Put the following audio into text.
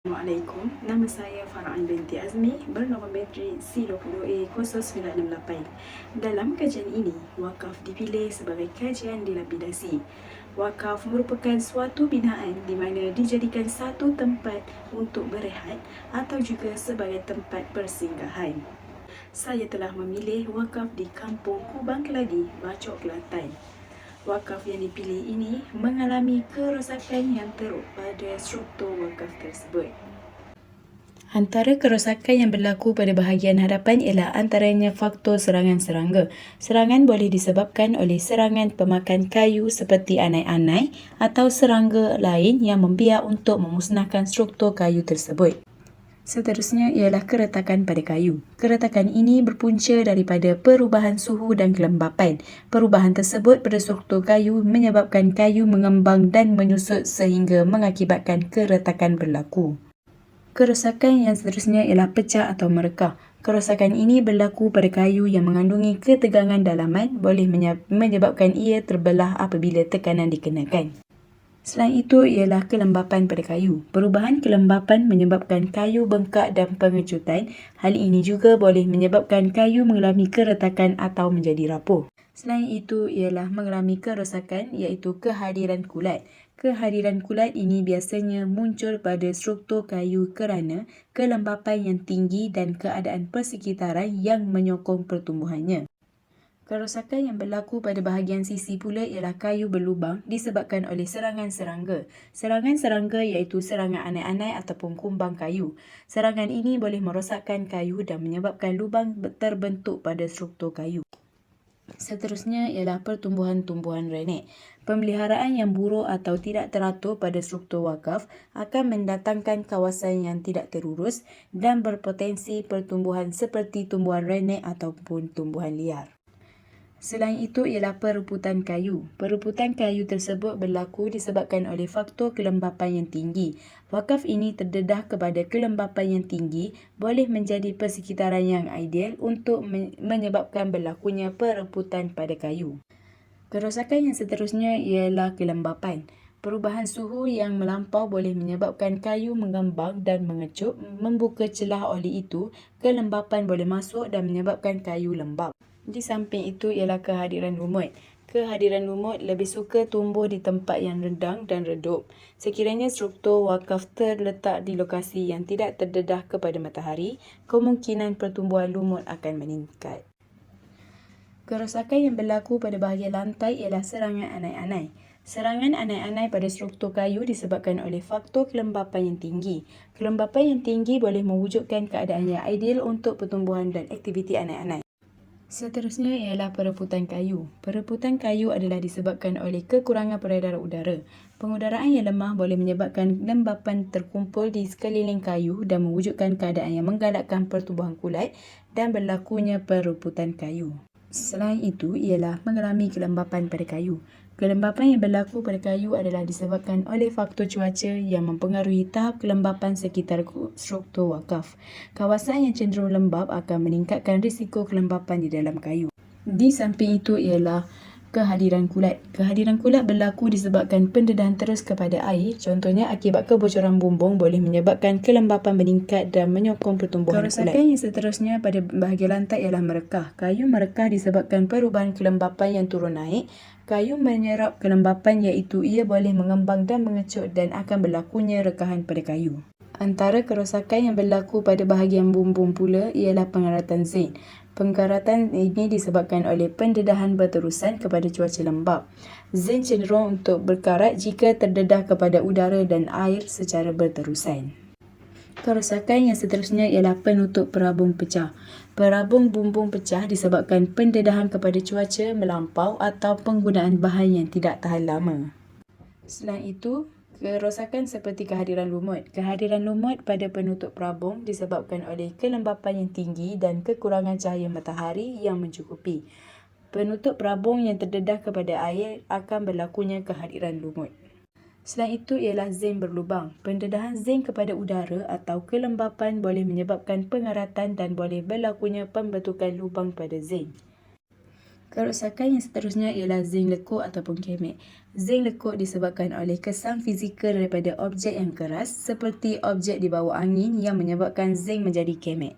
Assalamualaikum, nama saya Faraan binti Azmi bernombor bateri C22A098. Dalam kajian ini, wakaf dipilih sebagai kajian dilapidasi. Wakaf merupakan suatu binaan di mana dijadikan satu tempat untuk berehat atau juga sebagai tempat persinggahan. Saya telah memilih wakaf di Kampung Kubang Keladi, Bacok, Kelantan. Wakaf yang dipilih ini mengalami kerosakan yang teruk pada struktur wakaf tersebut. Antara kerosakan yang berlaku pada bahagian hadapan ialah antaranya faktor serangan serangga. Serangan boleh disebabkan oleh serangan pemakan kayu seperti anai-anai atau serangga lain yang membiak untuk memusnahkan struktur kayu tersebut. Seterusnya ialah keretakan pada kayu. Keretakan ini berpunca daripada perubahan suhu dan kelembapan. Perubahan tersebut pada struktur kayu menyebabkan kayu mengembang dan menyusut sehingga mengakibatkan keretakan berlaku. Kerosakan yang seterusnya ialah pecah atau merekah. Kerosakan ini berlaku pada kayu yang mengandungi ketegangan dalaman, boleh menyebabkan ia terbelah apabila tekanan dikenakan. Selain itu ialah kelembapan pada kayu. Perubahan kelembapan menyebabkan kayu bengkak dan pengecutan. Hal ini juga boleh menyebabkan kayu mengalami keretakan atau menjadi rapuh. Selain itu ialah mengalami kerosakan iaitu kehadiran kulat. Kehadiran kulat ini biasanya muncul pada struktur kayu kerana kelembapan yang tinggi dan keadaan persekitaran yang menyokong pertumbuhannya. Kerosakan yang berlaku pada bahagian sisi pula ialah kayu berlubang disebabkan oleh serangan serangga. Serangan serangga iaitu serangan anai-anai ataupun kumbang kayu. Serangan ini boleh merosakkan kayu dan menyebabkan lubang terbentuk pada struktur kayu. Seterusnya ialah pertumbuhan-tumbuhan renek. Pemeliharaan yang buruk atau tidak teratur pada struktur wakaf akan mendatangkan kawasan yang tidak terurus dan berpotensi pertumbuhan seperti tumbuhan renek ataupun tumbuhan liar. Selain itu ialah perebutan kayu. Perebutan kayu tersebut berlaku disebabkan oleh faktor kelembapan yang tinggi. Wakaf ini terdedah kepada kelembapan yang tinggi boleh menjadi persekitaran yang ideal untuk menyebabkan berlakunya perebutan pada kayu. Kerosakan yang seterusnya ialah kelembapan. Perubahan suhu yang melampau boleh menyebabkan kayu mengembang dan mengecup. Membuka celah oleh itu, kelembapan boleh masuk dan menyebabkan kayu lembab. Di samping itu ialah kehadiran lumut. Kehadiran lumut lebih suka tumbuh di tempat yang rendang dan redup. Sekiranya struktur wakaf terletak di lokasi yang tidak terdedah kepada matahari, kemungkinan pertumbuhan lumut akan meningkat. Kerosakan yang berlaku pada bahagian lantai ialah serangan anai-anai. Serangan anai-anai pada struktur kayu disebabkan oleh faktor kelembapan yang tinggi. Kelembapan yang tinggi boleh mewujudkan keadaan yang ideal untuk pertumbuhan dan aktiviti anai-anai. Seterusnya ialah perebutan kayu. Perebutan kayu adalah disebabkan oleh kekurangan peredaran udara. Pengudaraan yang lemah boleh menyebabkan lembapan terkumpul di sekeliling kayu dan mewujudkan keadaan yang menggalakkan pertumbuhan kulat dan berlakunya perebutan kayu. Selain itu ialah mengalami kelembapan pada kayu. Kelembapan yang berlaku pada kayu adalah disebabkan oleh faktor cuaca yang mempengaruhi tahap kelembapan sekitar struktur wakaf. Kawasan yang cenderung lembap akan meningkatkan risiko kelembapan di dalam kayu. Di samping itu ialah kehadiran kulat. Kehadiran kulat berlaku disebabkan pendedahan terus kepada air. Contohnya akibat kebocoran bumbung boleh menyebabkan kelembapan meningkat dan menyokong pertumbuhan kulat. Kerosakan yang seterusnya pada bahagian lantai ialah merekah. Kayu merekah disebabkan perubahan kelembapan yang turun naik. Kayu menyerap kelembapan iaitu ia boleh mengembang dan mengecut dan akan berlakunya rekahan pada kayu. Antara kerosakan yang berlaku pada bahagian bumbung pula ialah pengaratan zinc. Pengaratan ini disebabkan oleh pendedahan berterusan kepada cuaca lembap. Zinc cenderung untuk berkarat jika terdedah kepada udara dan air secara berterusan. Kerosakan yang seterusnya ialah penutup perabung pecah. Perabung bumbung pecah disebabkan pendedahan kepada cuaca melampau atau penggunaan bahan yang tidak tahan lama. Selain itu, kerosakan seperti kehadiran lumut. Kehadiran lumut pada penutup perabung disebabkan oleh kelembapan yang tinggi dan kekurangan cahaya matahari yang mencukupi. Penutup perabung yang terdedah kepada air akan berlakunya kehadiran lumut. Selain itu ialah zinc berlubang. Pendedahan zinc kepada udara atau kelembapan boleh menyebabkan pengaratan dan boleh berlakunya pembentukan lubang pada zinc. Kerosakan yang seterusnya ialah zinc lekuk ataupun kemek. Zinc lekuk disebabkan oleh kesan fizikal daripada objek yang keras seperti objek di bawah angin yang menyebabkan zinc menjadi kemek.